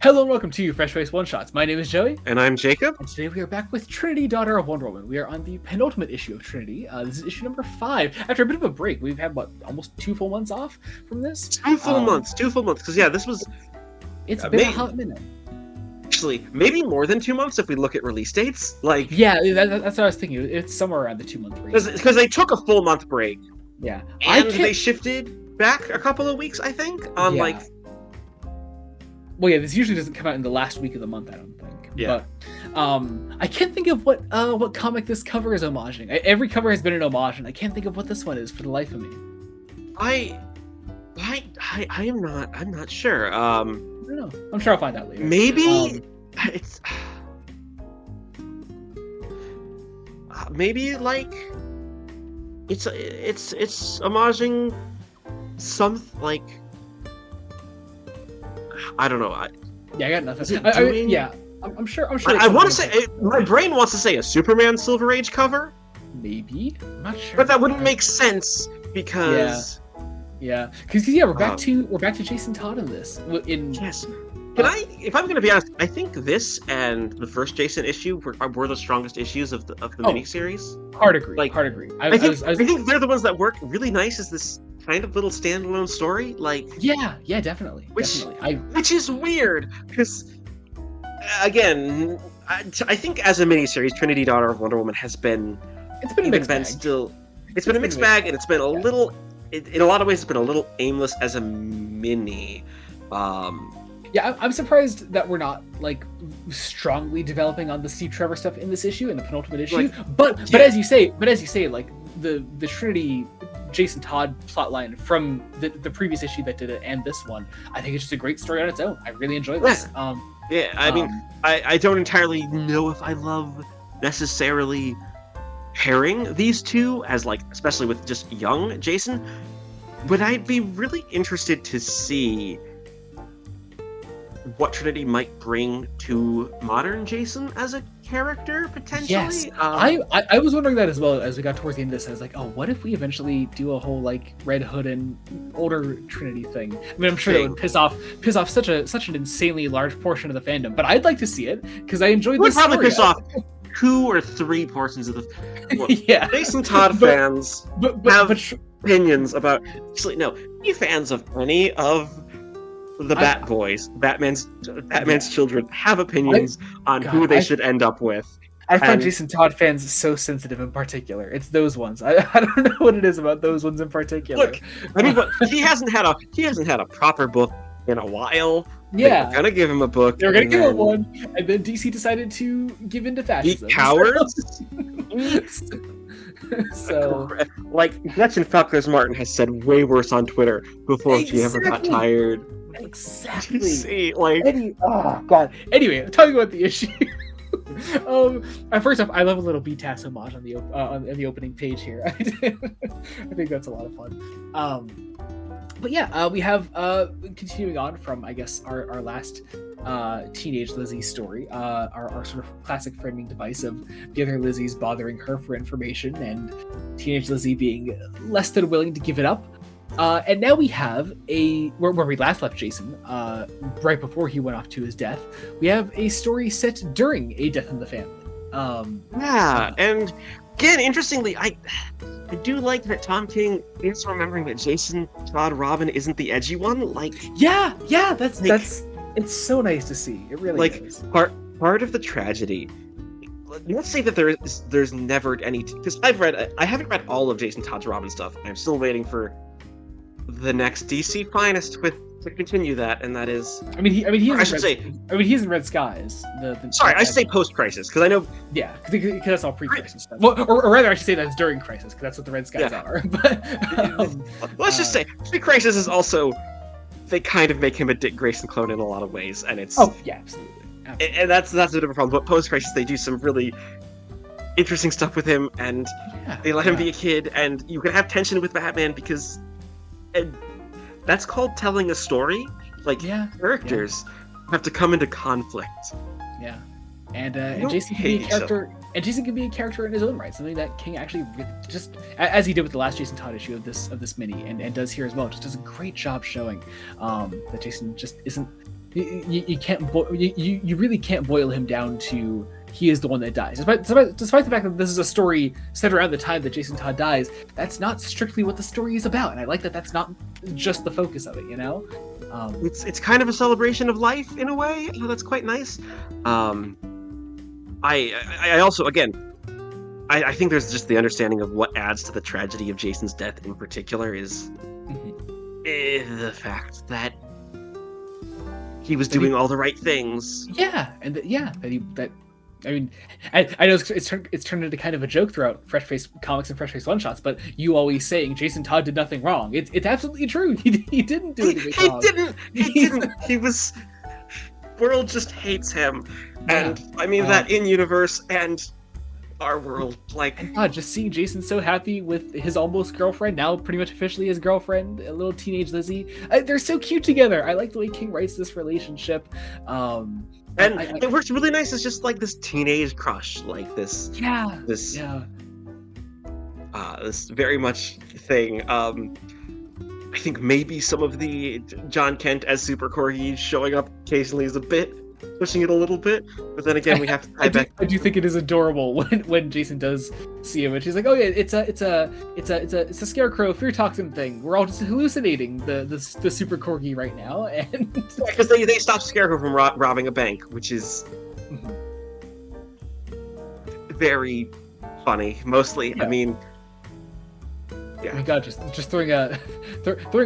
Hello and welcome to Fresh Face One Shots. My name is Joey, And I'm Jacob. and today we are back with Trinity, Daughter of Wonder Woman. We are on the penultimate issue of Trinity. This is issue number 5. After a bit of a break, we've had almost 2 full months off from this. 2 full months. Because this was It's been a hot minute. actually maybe more than 2 months if we look at release dates. Yeah, that's what I was thinking. It's somewhere around the 2-month range. Because they took a full month break. Yeah, And they shifted back a couple of weeks, I think, on Well, yeah, this usually doesn't come out in the last week of the month, I don't think. Yeah. But I can't think of what comic this cover is homaging. Every cover has been an homage, and I can't think of what this one is for the life of me. I'm not sure. I don't know. I'm sure I'll find out later. Maybe it's maybe like it's homaging some I don't know. I got nothing. I'm sure. I want to say my brain wants to say a Superman Silver Age cover. Maybe. I'm not sure. But that wouldn't make sense because because we're back to Jason Todd in this. Yes. If I'm going to be honest, I think this and the first Jason issue were the strongest issues of the miniseries. Hard agree. I think they're the ones that work really nice as this kind of little standalone story. Yeah, definitely. Which is weird because, again, I think as a miniseries, Trinity, Daughter of Wonder Woman has been. It's been a mixed bag. It's been a mixed bag, and it's been a little. In a lot of ways, it's been a little aimless as a mini. Yeah, I'm surprised that we're not strongly developing on the Steve Trevor stuff in this issue, in the penultimate issue. But as you say, the Trinity Jason Todd plotline from the previous issue that did it and this one, I think it's just a great story on its own. I really enjoy this. I mean, I don't entirely know if I love necessarily pairing these two as especially with just young Jason, but I'd be really interested to see what Trinity might bring to modern Jason as a character, potentially. Yes, I was wondering that as well as we got towards the end of this. I was like, oh, what if we eventually do a whole Red Hood and older Trinity thing? I mean, I'm sure that would piss off such an insanely large portion of the fandom, but I'd like to see it because I enjoyed this story. Would probably piss off 2 or 3 portions of the yeah. Jason Todd fans have opinions about. Actually, no, any fans of any of the Bat Boys, Batman's children, have opinions on who they should end up with. I find Jason Todd fans so sensitive in particular. It's those ones. I don't know what it is about those ones in particular. Look, I mean, but he hasn't had a proper book in a while. Yeah, they're gonna give him a book. They're gonna give him one, and then DC decided to give in to fascism. Cowards. So, Gretchen Falkers Martin has said way worse on Twitter before she ever got tired. Exactly. Oh god. Anyway, talking about the issue. First off, I love a little BTAS homage on the opening page here. I think that's a lot of fun. But yeah, we have continuing on from I guess our last teenage Lizzie story, our sort of classic framing device of the other Lizzies bothering her for information and teenage Lizzie being less than willing to give it up. And now we have where we last left Jason, right before he went off to his death. We have a story set during a death in the family. And again, interestingly, I do like that Tom King is remembering that Jason Todd Robin isn't the edgy one. That's it's so nice to see. It really is. Part of the tragedy. Let's say that there's never any, because I haven't read all of Jason Todd Robin stuff. I'm still waiting for the next DC Finest to continue that, and that is. He isn't Red Skies. I should say post-Crisis because I know. Yeah, because that's all pre-Crisis stuff. Well, or rather, I should say that's during Crisis because that's what the Red Skies are. But let's just say pre-Crisis is also. They kind of make him a Dick Grayson clone in a lot of ways, and it's. Oh yeah, absolutely. And that's a bit of a problem. But post-Crisis, they do some really interesting stuff with him, and they let him be a kid, and you can have tension with Batman because. And that's called telling a story. Characters have to come into conflict. Yeah. and Jason can be a character. And Jason can be a character in his own right, something that King actually just, as he did with the last Jason Todd issue of this mini, and does here as well, just does a great job showing that Jason just isn't. You can't you really can't boil him down to he is the one that dies. Despite the fact that this is a story set around the time that Jason Todd dies, that's not strictly what the story is about, and I like that that's not just the focus of it. You know, it's kind of a celebration of life in a way. That's quite nice. I also, again, I think there's just the understanding of what adds to the tragedy of Jason's death in particular is the fact that he was doing all the right things. Yeah, and I mean, I know it's turned into kind of a joke throughout Fresh Face comics and Fresh Face one shots, but you always saying Jason Todd did nothing wrong. It's absolutely true. He didn't do anything wrong. He didn't. He was. World just hates him, and I mean that in universe and our world. Like, and God, just seeing Jason so happy with his almost girlfriend, now pretty much officially his girlfriend, a little teenage Lizzie. They're so cute together. I like the way King writes this relationship. And it works really nice. It's just like this teenage crush, like this. Yeah. This very much thing. I think maybe some of the John Kent as Super Corgi showing up occasionally is a bit pushing it a little bit, but then again we have to tie back. I do think it is adorable when Jason does see him and she's like, "Oh yeah, it's a scarecrow fear toxin thing. We're all just hallucinating the Super Corgi right now." And because they stopped Scarecrow from robbing a bank, which is very funny. Mostly, I mean. Yeah. Oh my God, just throwing a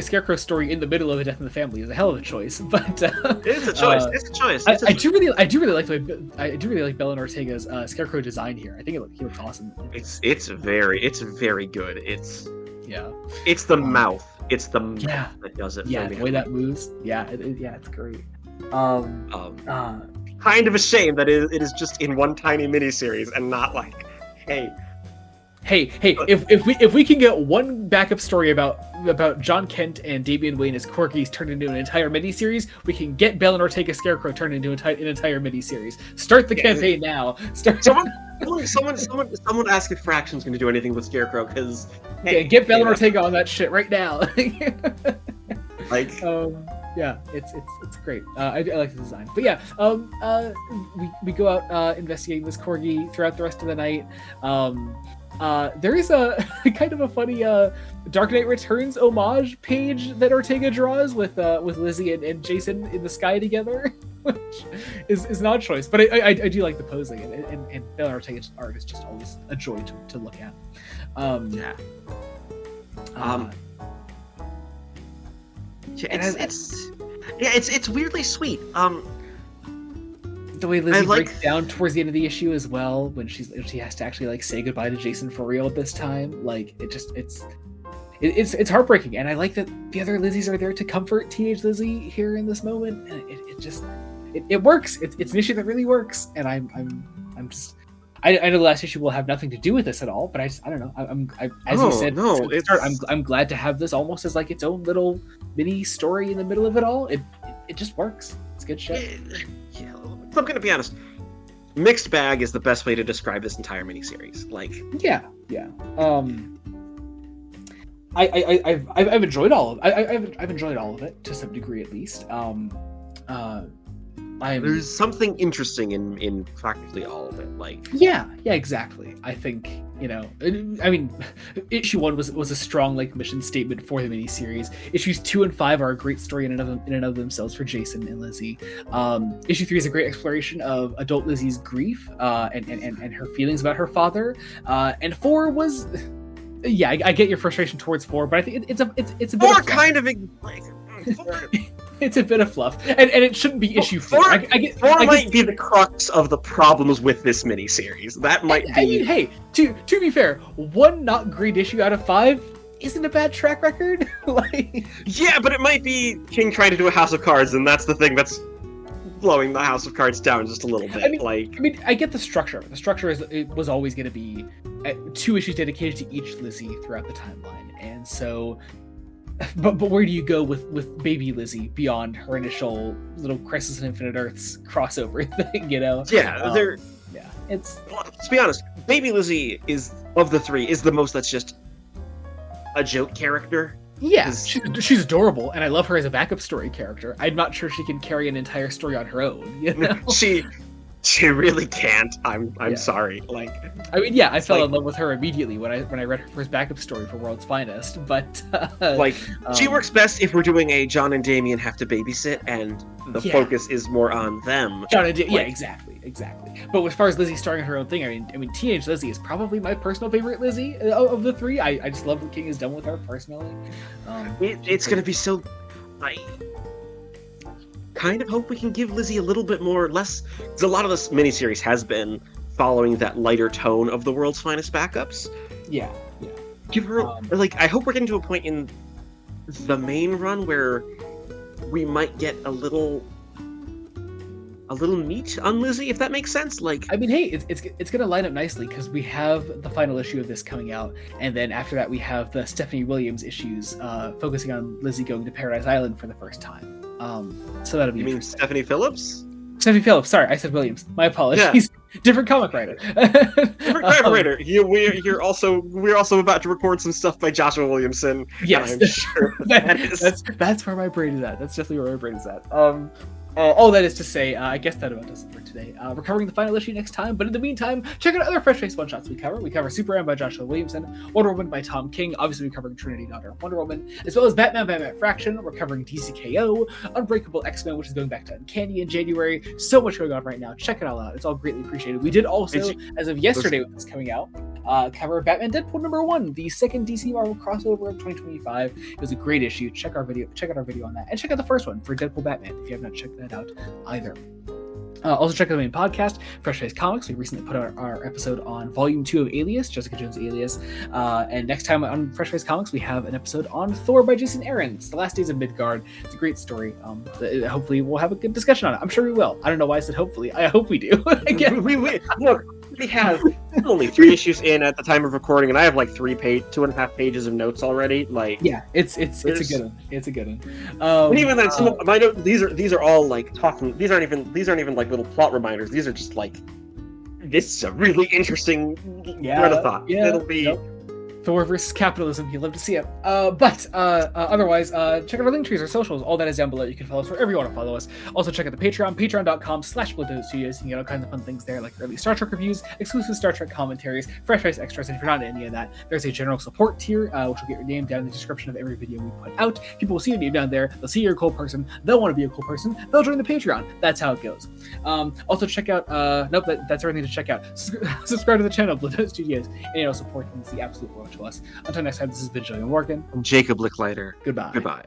Scarecrow story in the middle of a Death in the Family is a hell of a choice. But it's a choice. It's a choice. I do really like Belen Ortega's Scarecrow design here. I think he looks awesome. It's very good. It's the mouth. It's the mouth that does it. Yeah, the way that moves. Yeah, it's great. Kind of a shame that it is just in one tiny miniseries and not like, hey, if we can get one backup story about John Kent and Damian Wayne as Corgis turned into an entire miniseries, we can get Belen Ortega Scarecrow turned into an entire miniseries. Start the campaign now. Someone ask if Fraction's going to do anything with Scarecrow, because get Belen Ortega on that shit right now. Yeah, it's great. I like the design, but yeah, we go out investigating this Corgi throughout the rest of the night. There is a kind of a funny Dark Knight Returns homage page that Ortega draws with Lizzie and Jason in the sky together, which is an odd choice, but I do like the posing, and Belen Ortega's art is just always a joy to look at. It's weirdly sweet. The way Lizzie breaks down towards the end of the issue as well, when she has to actually like say goodbye to Jason for real at this time, like it's heartbreaking, and I like that the other Lizzies are there to comfort teenage Lizzie here in this moment, and it works. It's an issue that really works, and I know the last issue will have nothing to do with this at all, but I don't know. I'm glad to have this almost as like its own little mini story in the middle of it all. It just works. It's good shit. I'm gonna be honest. Mixed bag is the best way to describe this entire miniseries. Like, yeah. I've enjoyed all of it. I've enjoyed all of it to some degree at least. There's something interesting in practically all of it. Like, yeah, exactly. I think, I mean, issue 1 was a strong like mission statement for the miniseries. Issues 2 and 5 are a great story in and of themselves for Jason and Lizzie. Issue 3 is a great exploration of adult Lizzie's grief and her feelings about her father. And 4 was, I get your frustration towards 4, but I think it's a bit 4 kind of like. It's a bit of fluff, and it shouldn't be issue 4. 4 might be the crux of the problems with this miniseries. That might be. I mean, hey, to be fair, 1 not great issue out of 5 isn't a bad track record. Yeah, but it might be King trying to do a House of Cards, and that's the thing that's blowing the House of Cards down just a little bit. I mean, I get the structure. The structure was always going to be 2 issues dedicated to each Lizzie throughout the timeline, and so. but where do you go with baby Lizzie beyond her initial little Crisis on Infinite Earths crossover thing? Yeah, yeah, it's. Let's be honest. Baby Lizzie is of the three is the most that's just a joke character. Yeah, she's adorable, and I love her as a backup story character. I'm not sure she can carry an entire story on her own. She really can't. I'm sorry. Like, I mean, yeah, I fell in love with her immediately when I read her first backup story for World's Finest. But she works best if we're doing a John and Damien have to babysit, and the focus is more on them. John and yeah, exactly. But as far as Lizzie starting her own thing, I mean, Teenage Lizzie is probably my personal favorite Lizzie of the three. I just love what King has done with her personally. It's gonna be so. I kind of hope we can give Lizzie a little bit less, because a lot of this miniseries has been following that lighter tone of the World's Finest backups. Yeah. Give her I hope we're getting to a point in the main run where we might get a little meat on Lizzie, if that makes sense. Like, I mean, hey, it's gonna line up nicely because we have the final issue of this coming out, and then after that we have the Stephanie Williams issues focusing on Lizzie going to Paradise Island for the first time. So that'll be. You mean Stephanie Phillips? Stephanie Phillips. Sorry, I said Williams. My apologies. Yeah. Different comic writer. Different comic writer. We're also about to record some stuff by Joshua Williamson. Yes, I'm sure that's where my brain is at. That's definitely where my brain is at. All that is to say, I guess that about does it for today. We're covering the final issue next time, but in the meantime, check out other Fresh Face one-shots we cover. We cover Superman by Joshua Williamson, Wonder Woman by Tom King, obviously we're covering Trinity, Daughter of Wonder Woman, as well as Batman Fraction. We're covering DCKO, Unbreakable X-Men, which is going back to Uncanny in January. So much going on right now. Check it all out. It's all greatly appreciated. We did also, as of yesterday when it's coming out, cover Batman Deadpool #1, the second DC Marvel crossover of 2025. It was a great issue. Check out our video on that, and check out the first one for Deadpool Batman if you have not checked that out either. Also check out the main podcast, Fresh Face Comics. We recently put out our episode on Volume 2 of Alias, Jessica Jones' Alias. And next time on Fresh Face Comics, we have an episode on Thor by Jason Aaron. It's the last days of Midgard. It's a great story. Hopefully we'll have a good discussion on it. I'm sure we will. I don't know why I said hopefully. I hope we do. Look, we have only 3 issues in at the time of recording, and I have like 2.5 pages of notes already. Like, yeah, it's a good one. It's a good one. And even then, some of my notes, these are all like talking. These aren't even like little plot reminders. These are just like, this is a really interesting thread of thought. Yeah, it'll be. Thor versus capitalism. You'll love to see it. But otherwise, check out our link trees, our socials. All that is down below. You can follow us wherever you want to follow us. Also, check out the Patreon, patreon.com/Bloodhound Studios. You can get all kinds of fun things there, like early Star Trek reviews, exclusive Star Trek commentaries, Fresh Face extras. And if you're not in any of that, there's a general support tier, which will get your name down in the description of every video we put out. People will see your name down there. They'll see you're a cool person. They'll want to be a cool person. They'll join the Patreon. That's how it goes. Also, check out. That's everything to check out. Subscribe to the channel, Bloodhound Studios, and support means the absolute world to us. Until next time, this has been Julian Morgan. I'm Jacob Licklider. Goodbye.